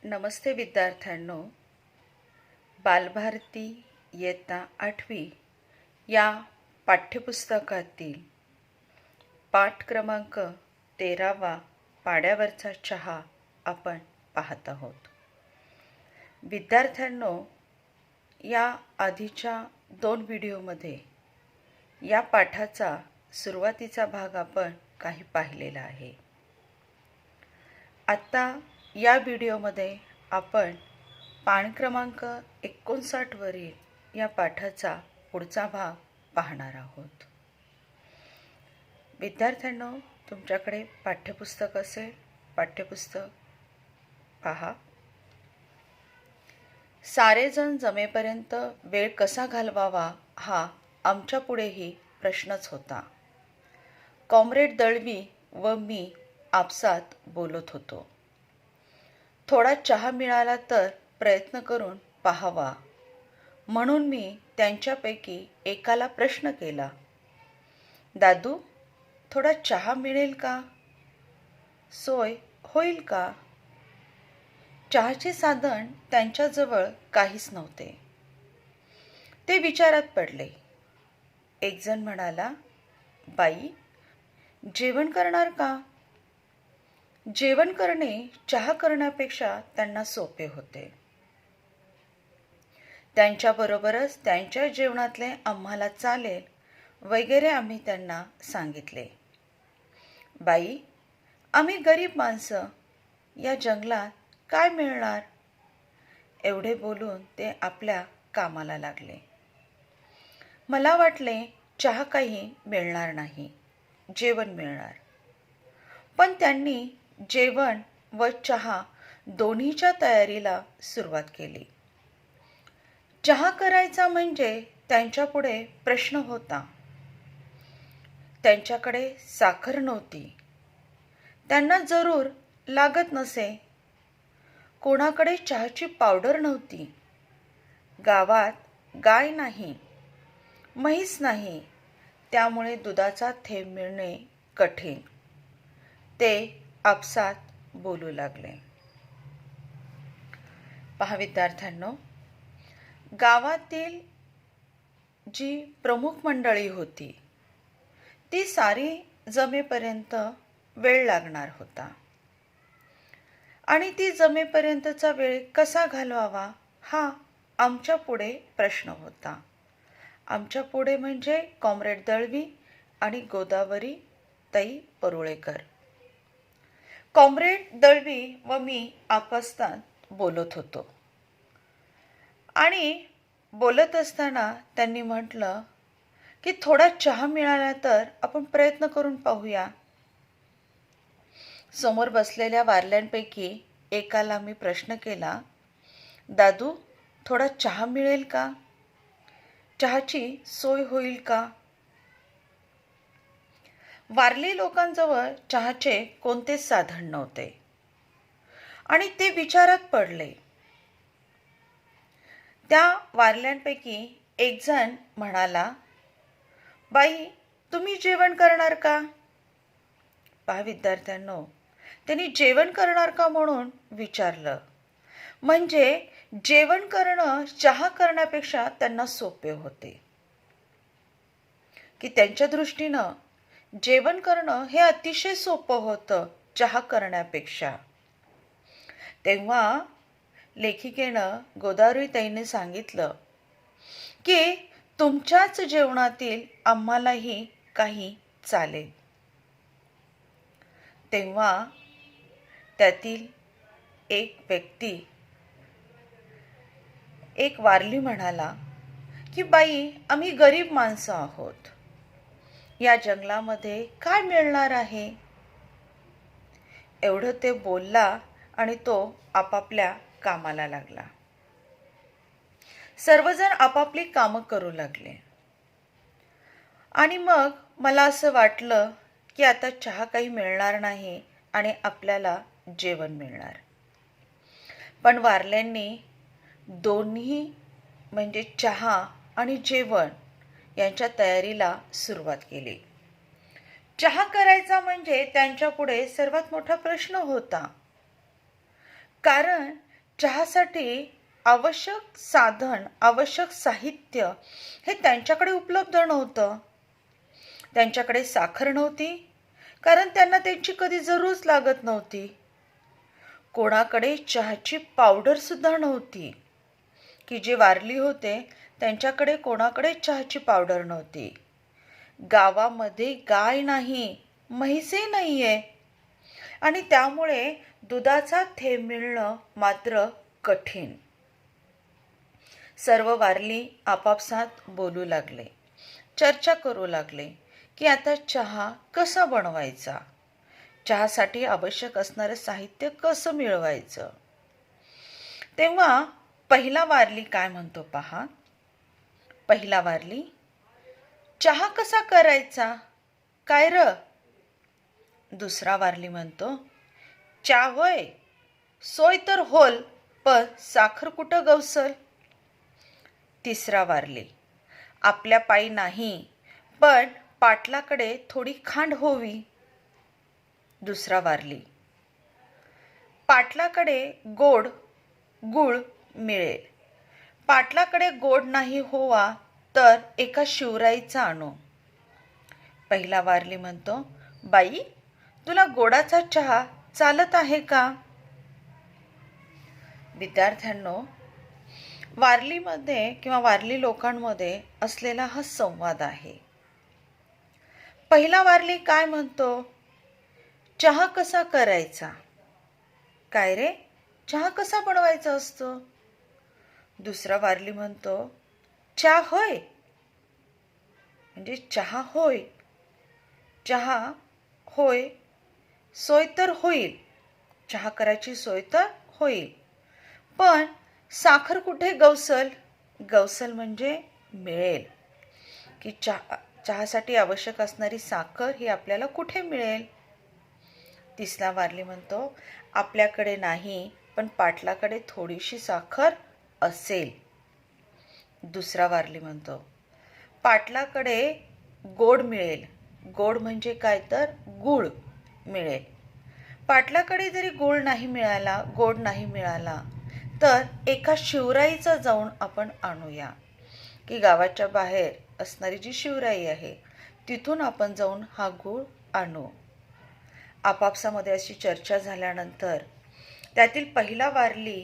नमस्ते विद्यार्थ्यांनो, बालभारती इयत्ता 8वी या पाठ्यपुस्तकातील पाठ क्रमांक 13वा पाड्यावरचा चहा आपण पाहत आहोत. विद्यार्थ्यांनो, या आधीच्या 2 व्हिडिओमध्ये या पाठाचा सुरुवातीचा भाग आपण काही पाहिलेला आहे. आता या व्हिडिओमध्ये आपण पान क्रमांक 59 वरील या पाठाचा पुढचा भाग पाहणार आहोत. विद्यार्थ्यांनो, तुमच्याकडे पाठ्यपुस्तक असेल, पाठ्यपुस्तक पहा. सारेजण जमेपर्यंत वेळ कसा घालवावा हा आमच्या पुढेही प्रश्नच होता. कॉम्रेड दळवी व मी आपसात बोलत होतो. थोडा चहा मिळाला तर प्रयत्न करून पाहावा म्हणून मी त्यांच्यापैकी एकाला प्रश्न केला. दादू, थोडा चहा मिळेल का? सोय होईल का? चहाचे साधन त्यांच्याजवळ काहीच नव्हते. ते विचारात पडले. एक जण म्हणाला, बाई, जेवण करणार का? जेवण करणे चहा करण्यापेक्षा त्यांना सोपे होते. त्यांच्याबरोबरच त्यांच्या जेवणातले आम्हाला चालेल वगैरे आम्ही त्यांना सांगितले. बाई, आम्ही गरीब माणसं, या जंगलात काय मिळणार? एवढे बोलून ते आपल्या कामाला लागले. मला वाटले चहा काही मिळणार नाही, जेवण मिळणार. पण त्यांनी जेवण व चहा दोन्हीच्या तयारीला सुरुवात केली. चहा करायचा म्हणजे त्यांच्यापुढे प्रश्न होता. त्यांच्याकडे साखर नव्हती. त्यांना जरूर लागत नसे. कोणाकडे चहाची पावडर नव्हती. गावात गाय नाही, म्हैस नाही, त्यामुळे दुधाचा थेंब मिळणे कठीण. ते आपसात बोलू लागले. पहा विद्यार्थ्यांनो, गावातील जी प्रमुख मंडळी होती ती सारी जमेपर्यंत वेळ लागणार होता. आणि ती जमेपर्यंतचा वेळ कसा घालवावा हा आमच्या पुढे प्रश्न होता. आमच्या पुढे म्हणजे कॉम्रेड दळवी आणि गोदावरी ताई परुळेकर. कॉम्रेड दळवी व मी आपसात बोलत होतो. आणि बोलत असताना त्यांनी म्हटलं की थोडा चहा मिळाला तर आपण प्रयत्न करून पाहूया. समोर बसलेल्या वारल्यांपैकी एकाला मी प्रश्न केला, दादू, थोडा चहा मिळेल का? चहाची सोय होईल का? वारली लोकांजवळ चहाचे कोणतेच साधन नव्हते आणि ते विचारात पडले. त्या वारल्यांपैकी एक जण म्हणाला, बाई, तुम्ही जेवण करणार का? पहा विद्यार्थ्यांनो, त्यांनी जेवण करणार का म्हणून विचारलं. म्हणजे जेवण करणं चहा करण्यापेक्षा त्यांना सोपे होते, की त्यांच्या दृष्टीनं जेवण करणं हे अतिशय सोपं होतं चहा करण्यापेक्षा. तेव्हा लेखिकेनं गोदावरीताईंनी सांगितलं की तुमच्याच जेवणातील आम्हालाही काही चालेल. तेव्हा त्यातील एक व्यक्ती, एक वारली म्हणाला की बाई, आम्ही गरीब माणसं आहोत, या जंगलामध्ये काय मिळणार आहे? एवढं ते बोलला आणि तो आपापल्या कामाला लागला. सर्वजण आपापली कामं करू लागले. आणि मग मला असं वाटलं की आता चहा काही मिळणार नाही आणि आपल्याला जेवण मिळणार. पण वारल्यांनी दोन्ही म्हणजे चहा आणि जेवण यांच्या तयारीला सुरुवात केली. चहा करायचा म्हणजे त्यांच्यापुढे सर्वात मोठा प्रश्न होता. कारण चहासाठी आवश्यक साधन, आवश्यक साहित्य हे त्यांच्याकडे उपलब्ध नव्हतं. त्यांच्याकडे साखर नव्हती, कारण त्यांना त्यांची कधी जरूरच लागत नव्हती. कोणाकडे चहाची पावडर सुद्धा नव्हती, की जे वारली होते त्यांच्याकडे कोणाकडे चहाची पावडर नव्हती. गावामध्ये गाय नाही, म्हैसही नाहीये, आणि त्यामुळे दुधाचा थेंब मिळणं मात्र कठीण. सर्व वारली आपापसात बोलू लागले, चर्चा करू लागले की आता चहा कसा बनवायचा, चहासाठी आवश्यक असणारे साहित्य कसं मिळवायचं. तेव्हा पहिला वारली काय म्हणतो पहा. पहिला वारली, चहा कसा करायचा, काय र. दुसरा वारली म्हणतो, चहा होय, सोय तर होल, पण साखर कुठं गवसल. तिसरा वारली, आपल्या पायी नाही, पण पाटलाकडे थोडी खांड होवी. दुसरा वारली, पाटलाकडे गोड गुळ मिळेल, पाटलाकडे गोड नाही होवा तर एका शिवराईचा आणू. पहिला वारली म्हणतो, बाई तुला गोडाचा चहा चालत आहे का. विद्यार्थ्यांनो, वारलीमध्ये किंवा वारली लोकांमध्ये असलेला हा संवाद आहे. पहिला वारली काय म्हणतो, चहा कसा करायचा, काय रे, चहा कसा बनवायचा असतो. दुसरा वारली म्हणतो, चहा होय, म्हणजे चहा होय, चहा होय, सोय तर होईल, चहा करायची सोय तर होईल, पण साखर कुठे गवसल. गवसल म्हणजे मिळेल, की चहासाठी आवश्यक असणारी साखर ही आपल्याला कुठे मिळेल. तिसरा वारली म्हणतो, आपल्याकडे नाही, पण पाटलाकडे थोडीशी साखर असेल. दुसरा वारली म्हणतो, पाटलाकडे गोड मिळेल, गोड म्हणजे काय तर गुळ मिळेल. पाटलाकडे जरी गोड नाही मिळाला, गोड नाही मिळाला, तर एका शिवराईचा जाऊन आपण आणूया, की गावाच्या बाहेर असणारी जी शिवराई आहे तिथून आपण जाऊन हा गूळ आणू. आपापसामध्ये अशी चर्चा झाल्यानंतर त्यातील पहिला वारली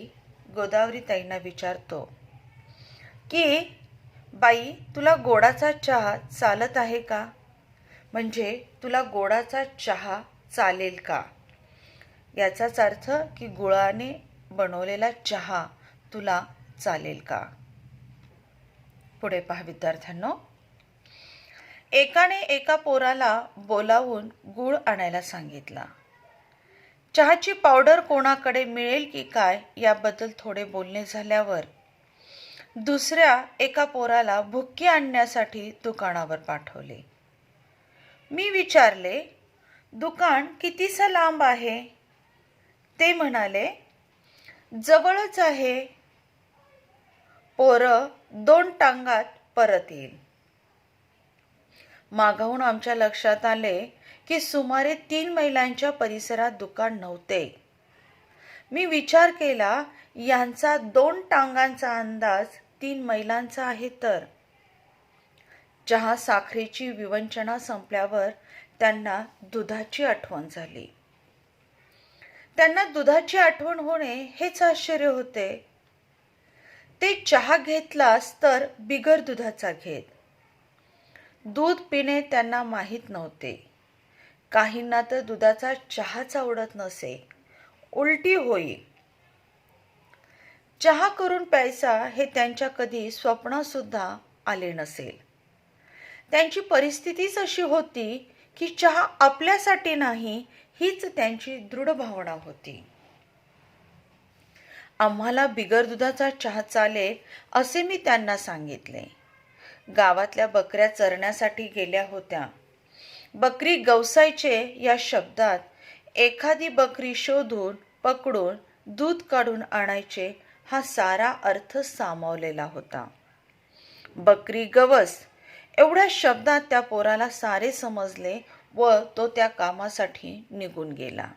गोदावरी ताईंना विचारतो की बाई तुला गोडाचा चहा चालत आहे का, म्हणजे तुला गोडाचा चहा चालेल का. याचाच अर्थ की गुळाने बनवलेला चहा तुला चालेल का. पुढे पहा विद्यार्थ्यांनो, एकाने एका पोराला बोलावून गुळ आणायला सांगितला. चहाची पावडर कोणाकडे मिळेल की काय याबद्दल थोडे बोलणे झाल्यावर दुसऱ्या एका पोराला भुक्की आणण्यासाठी दुकानावर पाठवले. मी विचारले, दुकान कितीसा लांब आहे. ते म्हणाले, जवळच आहे, पोरं 2 टांगात परत येईल. मागाहून आमच्या लक्षात आले की सुमारे 3 मैलांच्या परिसरात दुकान नव्हते. मी विचार केला, यांचा 2 टांगांचा अंदाज 3 मैलांचा आहे तर. चहा साखरेची विवंचना संपल्यावर त्यांना दुधाची आठवण झाली. त्यांना दुधाची आठवण होणे हेच आश्चर्य होते. ते चहा घेतलास तर बिगर दुधाचा घेत. दूध पिणे त्यांना माहीत नव्हते. काहींना तर दुधाचा चहाच आवडत नसे, उलटी होई. चहा करून प्यायचा हे त्यांच्या कधी स्वप्नात सुद्धा आले नसेल. त्यांची परिस्थितीच अशी होती की चहा आपल्यासाठी नाही हीच त्यांची दृढ भावना होती. आम्हाला बिगर दुधाचा चहा चालेल असे मी त्यांना सांगितले. गावातल्या बकऱ्या चरण्यासाठी गेल्या होत्या. बकरी गवसायचे या शब्दात एखादी बकरी शोधून पकडून दूध काढून आणायचे हा सारा अर्थ सामावलेला होता. बकरी गवस एवढ्या शब्दात त्या पोराला सारे समजले व तो त्या कामासाठी निघून गेला.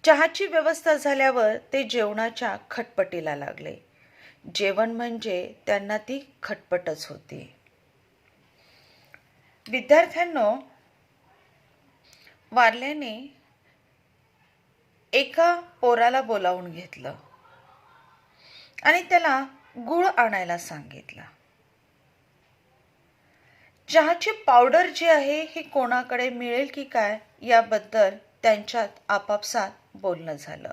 चहाची व्यवस्था झाल्यावर ते जेवणाच्या खटपटीला लागले. जेवण म्हणजे त्यांना ती खटपटच होती. विद्यार्थ्यांनो, वारल्याने एका पोराला बोलावून घेतलं आणि त्याला गूळ आणायला सांगितलं. चहाची पावडर जी आहे ही कोणाकडे मिळेल की काय याबद्दल त्यांच्यात आपापसात बोलणं झालं.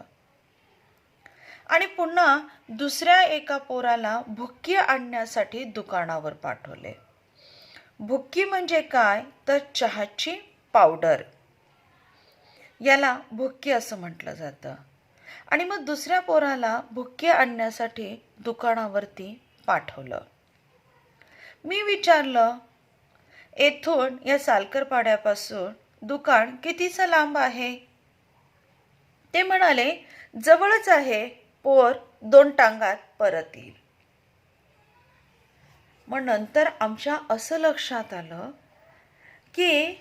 आणि पुन्हा दुसऱ्या एका पोराला भुक्की आणण्यासाठी दुकानावर पाठवले. भुक्की म्हणजे काय तर चहाची पावडर, याला भुक्की असं म्हटलं जातं. आणि मग दुसऱ्या पोराला भुक्की आणण्यासाठी दुकानावरती पाठवलं. मी विचारलं, येथून या सालकरपाड्यापासून दुकान कितीचं लांब आहे? ते म्हणाले, जवळच आहे, पोर 2 टांगात परत येईल. मग नंतर आमच्या असं लक्षात आलं की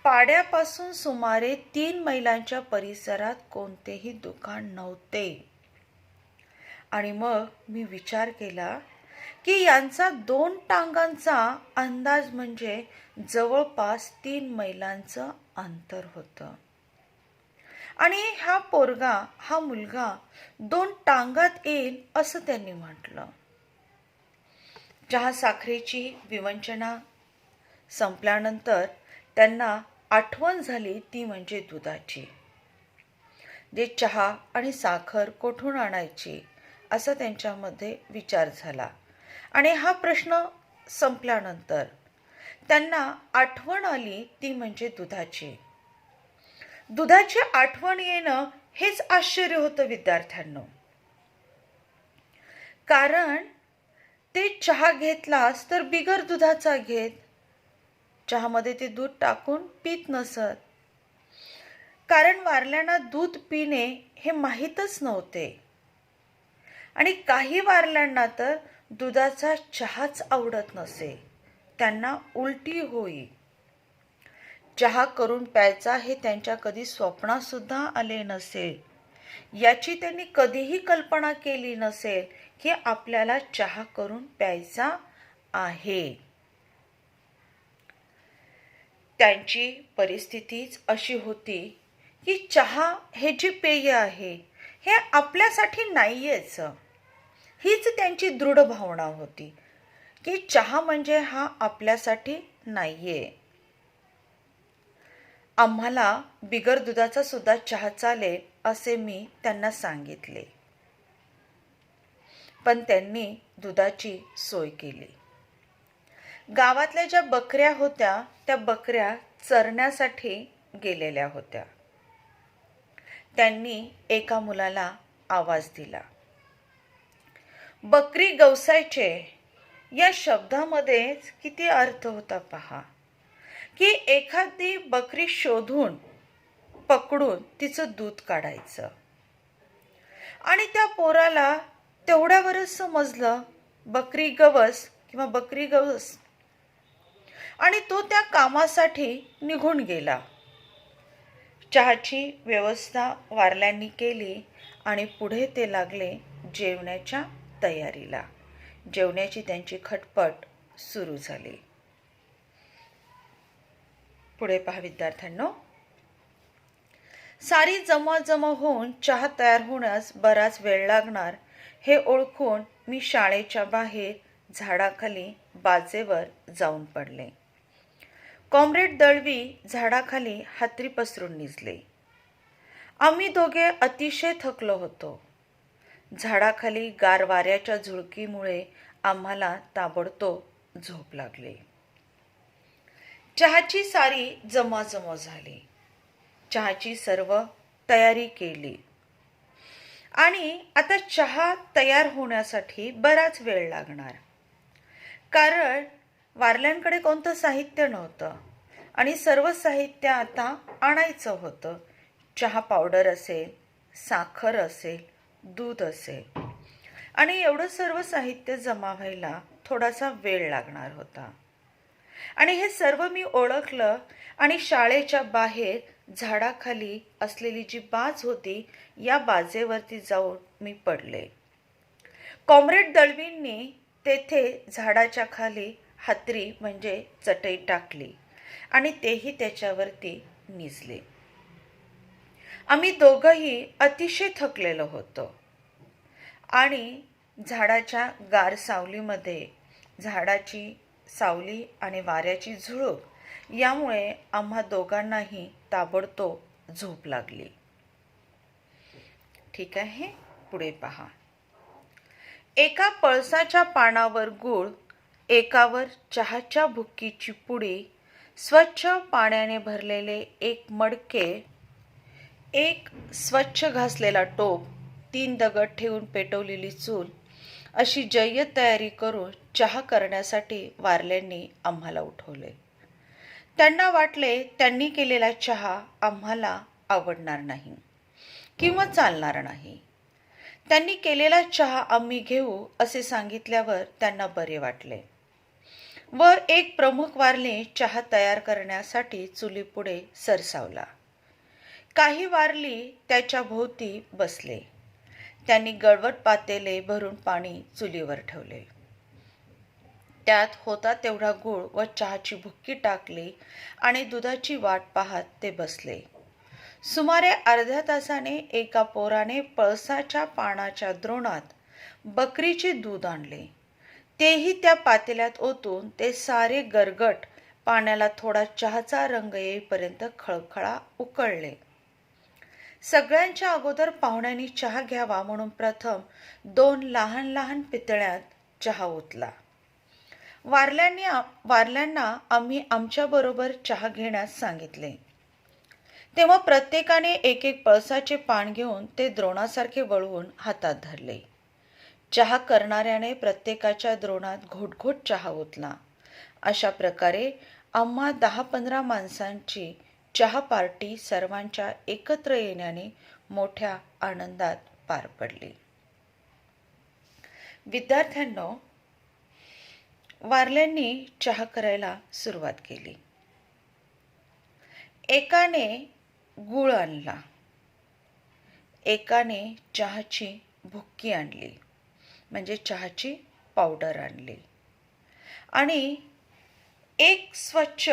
पाड्यापासून सुमारे 3 मैलांच्या परिसरात कोणतेही दुकान नव्हते. आणि मग मी विचार केला की यांचा 2 टांगांचा अंदाज म्हणजे जवळपास 3 मैलांचं अंतर होतं. आणि हा मुलगा 2 टांगात येईल असं त्यांनी म्हटलं. चहा साखरेची विवंचना संपल्यानंतर त्यांना आठवण झाली, ती म्हणजे दुधाची. जे चहा आणि साखर कोठून आणायची असा त्यांच्यामध्ये विचार झाला. आणि हा प्रश्न संपल्यानंतर त्यांना आठवण आली, ती म्हणजे दुधाची. दुधाची आठवण येणं हेच आश्चर्य होतं विद्यार्थ्यांनो. कारण ते चहा घेतलास तर बिगर दुधाचा घेत, चहामध्ये ते दूध टाकून पीत नसत. कारण वारल्यांना दूध पिणे हे माहीतच नव्हते. आणि काही वारल्यांना तर दुधाचा चहाच आवडत नसे, त्यांना उलटी होई. चहा करून प्यायचा हे त्यांच्या कधी स्वप्नात सुद्धा आले नसेल. याची त्यांनी कधीही कल्पना केली नसेल की आपल्याला चहा करून प्यायचा आहे. त्यांची परिस्थितीच अशी होती की चहा हे जे पेय आहे हे आपल्यासाठी नाहीयेच. हीच त्यांची दृढ भावना होती की चहा म्हणजे हा आपल्यासाठी नाहीये. आम्हाला बिगर दुधाचा सुद्धा चहा चालेल असे मी त्यांना सांगितले. पण त्यांनी दुधाची सोय केली. गावातल्या ज्या बकऱ्या होत्या त्या बकऱ्या चरण्यासाठी गेलेल्या होत्या. त्यांनी एका मुलाला आवाज दिला. बकरी गवसायचे या शब्दामध्येच किती अर्थ होता पहा. की एखादी बकरी शोधून पकडून तिचं दूध काढायचं. आणि त्या पोराला तेवढ्यावरच समजलं बकरी गवस किंवा बकरी गवस, आणि तो त्या कामासाठी निघून गेला. चहाची व्यवस्था वारल्यांनी केली आणि पुढे ते लागले जेवण्याच्या तयारीला. जेवण्याची त्यांची खटपट सुरू झाली. पुढे पहा विद्यार्थ्यांनो, सारी जमाजमा होऊन चहा तयार होण्यास बराच वेळ लागणार हे ओळखून मी शाळेच्या बाहेर झाडाखाली बाजेवर जाऊन पडले. कॉम्रेड दळवी झाडाखाली हातरी पसरून निजले. आम्ही दोघे अतिशय थकलो होतो. झाडाखाली गार वाऱ्याच्या झुळकीमुळे आम्हाला ताबडतोब झोप लागली. चहाची सारी जमाजमा झाली. चहाची सर्व तयारी केली आणि आता चहा तयार होण्यासाठी बराच वेळ लागणार. कारण वारल्यांकडे कोणतं साहित्य नव्हतं आणि सर्व साहित्य आता आणायचं होतं. चहा पावडर असेल, साखर असेल, दूध असेल, आणि एवढं सर्व साहित्य जमा व्हायला थोडासा वेळ लागणार होता. आणि हे सर्व मी ओळखलं आणि शाळेच्या बाहेर झाडाखाली असलेली जी बाज होती या बाजेवरती जाऊन मी पडले. कॉम्रेड दळवींनी तेथे झाडाच्या खाली हातरी म्हणजे चटई टाकली आणि तेही त्याच्यावरती निजले. आम्ही दोघंही अतिशय थकलेलो होतो आणि झाडाच्या गार सावलीमध्ये झाडाची सावली आणि वाऱ्याची झुळूक यामुळे आम्हा दोघांनाही ताबडतोब झोप लागली. ठीक आहे, पुढे पहा. एका पळसाच्या पानावर गूळ, एकावर चहाच्या भुक्कीची पुडी, स्वच्छ पाण्याने भरलेले एक मडके, एक स्वच्छ घासलेला टोप, 3 दगड ठेवून पेटवलेली चूल अशी जय्यत तयारी करून चहा करण्यासाठी वारल्यांनी आम्हाला उठवले. त्यांना वाटले त्यांनी केलेला चहा आम्हाला आवडणार नाही किंवा चालणार नाही. त्यांनी केलेला चहा आम्ही घेऊ असे सांगितल्यावर त्यांना बरे वाटले व एक प्रमुख वारली चहा तयार करण्यासाठी चुलीपुढे सरसावला. काही वारली त्याच्या भोवती बसले. त्यांनी गडवट पातेले भरून पाणी चुलीवर ठेवले. त्यात होता तेवढा गूळ व चहाची भुक्की टाकली आणि दुधाची वाट पाहत ते बसले. सुमारे अर्ध्या तासाने एका पोराने पळसाच्या पानाच्या द्रोणात बकरीचे दूध आणले. तेही त्या पातेल्यात ओतून ते सारे गरगट पाण्याला थोडा चहाचा रंग येईपर्यंत खळखळा उकळले. सगळ्यांच्या अगोदर पाहुण्यांनी चहा घ्यावा म्हणून प्रथम 2 लहान लहान पितळ्यात चहा ओतला. वारल्यांना आम्ही आमच्याबरोबर चहा घेण्यास सांगितले. तेव्हा प्रत्येकाने एक एक पळसाचे पान घेऊन ते द्रोणासारखे वळवून हातात धरले. चहा करणाऱ्याने प्रत्येकाच्या द्रोणात घोटघोट चहा ओतला. अशा प्रकारे आम्हा 10-15 माणसांची चहा पार्टी सर्वांच्या एकत्र येण्याने मोठ्या आनंदात पार पडली. विद्यार्थ्यांनो, वारल्यांनी चहा करायला सुरुवात केली. एकाने गूळ आणला, एकाने चहाची भुक्की आणली म्हणजे चहाची पावडर आणली आणि एक स्वच्छ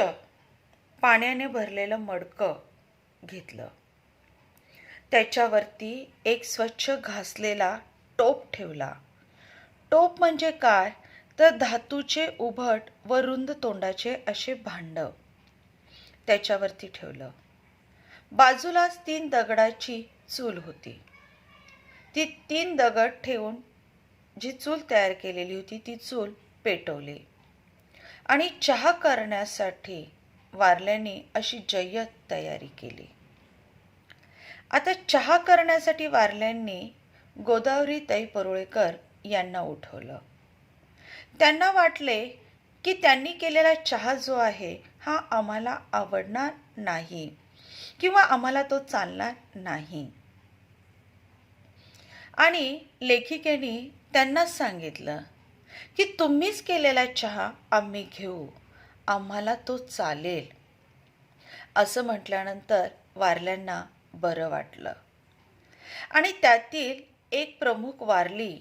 पाण्याने भरलेलं मडकं घेतलं. त्याच्यावरती एक स्वच्छ घासलेला टोप ठेवला. टोप म्हणजे काय तर धातूचे उभट व रुंद तोंडाचे असे भांड त्याच्यावरती ठेवलं. बाजूलाच 3 दगडाची चूल होती. ती 3 दगड ठेवून जी चूल तयार केलेली होती ती चूल पेटवली आणि चहा करण्यासाठी वारल्यांनी अशी जय्यत तयारी केली. आता चहा करण्यासाठी वारल्यांनी गोदावरीताई परुळेकर यांना उठवलं. त्यांना वाटले की त्यांनी केलेला चहा जो आहे हा आम्हाला आवडणार नाही किंवा आम्हाला तो चालणार नाही आणि लेखिकेने त्यांनाच सांगितलं की तुम्हीच केलेला चहा आम्ही घेऊ, आम्हाला तो चालेल. असं म्हटल्यानंतर वारल्यांना बरं वाटलं आणि त्यातील एक प्रमुख वारली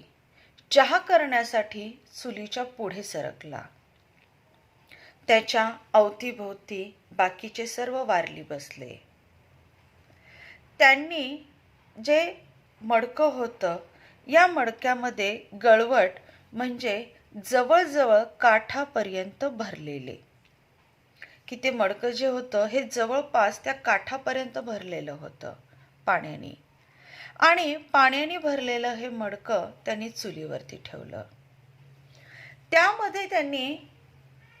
चहा करण्यासाठी चुलीच्या पुढे सरकला. त्याच्या अवतीभोवती बाकीचे सर्व वारली बसले. त्यांनी जे मडकं होतं या मडक्यामध्ये गळवट म्हणजे जवळजवळ काठापर्यंत भरलेले, की ते मडकं जे होतं हे जवळपास त्या काठापर्यंत भरलेलं होतं पाण्याने आणि पाण्याने भरलेलं हे मडकं त्यांनी चुलीवरती ठेवलं. त्यामध्ये त्यांनी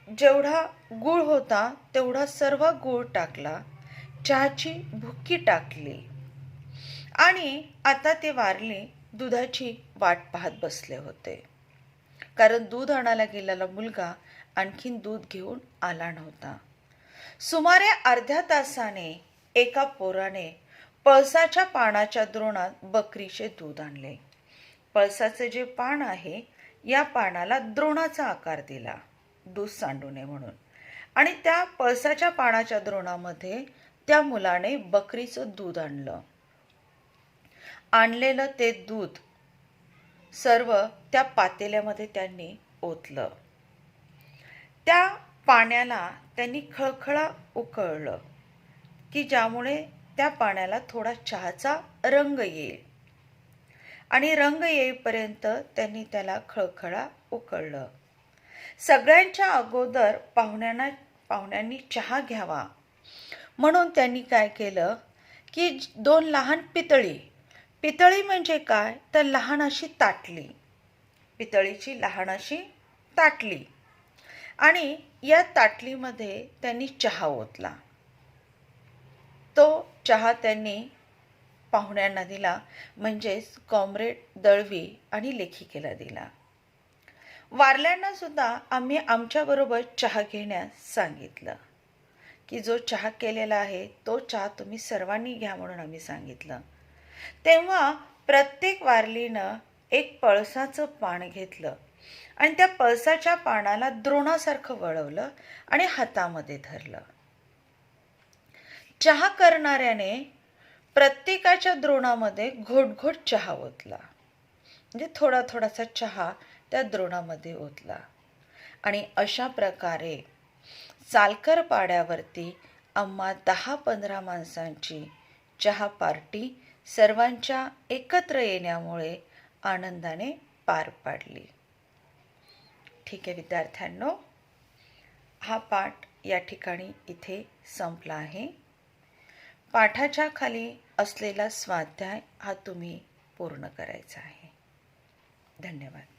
जेवढा गूळ होता तेवढा सर्व गूळ टाकला, चहाची भुक्की टाकली आणि आता ते वारले दुधाची वाट पाहत बसले होते, कारण दूध आणायला गेलेला मुलगा आणखीन दूध घेऊन आला नव्हता. सुमारे अर्ध्या तासाने एका पोराने पळसाच्या पानाच्या द्रोणात बकरीचे दूध आणले. पळसाचे जे पान आहे या पानाला द्रोणाचा आकार दिला दूध सांडू नये म्हणून आणि त्या पळसाच्या पानाच्या द्रोणामध्ये त्या मुलाने बकरीचं दूध आणलेलं ते दूध सर्व त्या पातेल्यामध्ये त्यांनी ओतलं. त्या पाण्याला त्यांनी खळखळा उकळलं की ज्यामुळे त्या पाण्याला थोडा चहाचा रंग येईल आणि रंग येईपर्यंत त्यांनी त्याला खळखळा उकळलं. सगळ्यांच्या अगोदर पाहुण्यांनी चहा घ्यावा म्हणून त्यांनी काय केलं की 2 लहान पितळी म्हणजे काय तर लहान अशी ताटली, पितळीची लहान अशी ताटली, आणि या ताटलीमध्ये त्यांनी चहा ओतला. तो चहा त्यांनी पाहुण्यांना दिला, म्हणजेच कॉम्रेड दळवी आणि लेखिकेला दिला. वारल्यांना सुद्धा आम्ही आमच्याबरोबर चहा घेण्यास सांगितलं की जो चहा केलेला आहे तो चहा तुम्ही सर्वांनी घ्या म्हणून आम्ही सांगितलं. तेव्हा प्रत्येक वारलीनं एक पळसाचं पान घेतलं आणि त्या पळसाच्या पानाला द्रोणासारखं वळवलं आणि हातामध्ये धरलं. चहा करणाऱ्याने प्रत्येकाच्या द्रोणामध्ये घोटघोट चहा ओतला, म्हणजे थोडा थोडासा चहा त्या द्रोणामध्ये ओतला. आणि अशा प्रकारे चालकर पाड्यावरती आम्हा 10-15 माणसांची चहा पार्टी सर्वांच्या एकत्र येण्यामुळे आनंदाने पार पाडली. ठीक आहे विद्यार्थ्यांनो, हा पाठ या ठिकाणी इथे संपला आहे. पाठाच्या खाली असलेला स्वाध्याय हा तुम्ही पूर्ण करायचा आहे. धन्यवाद.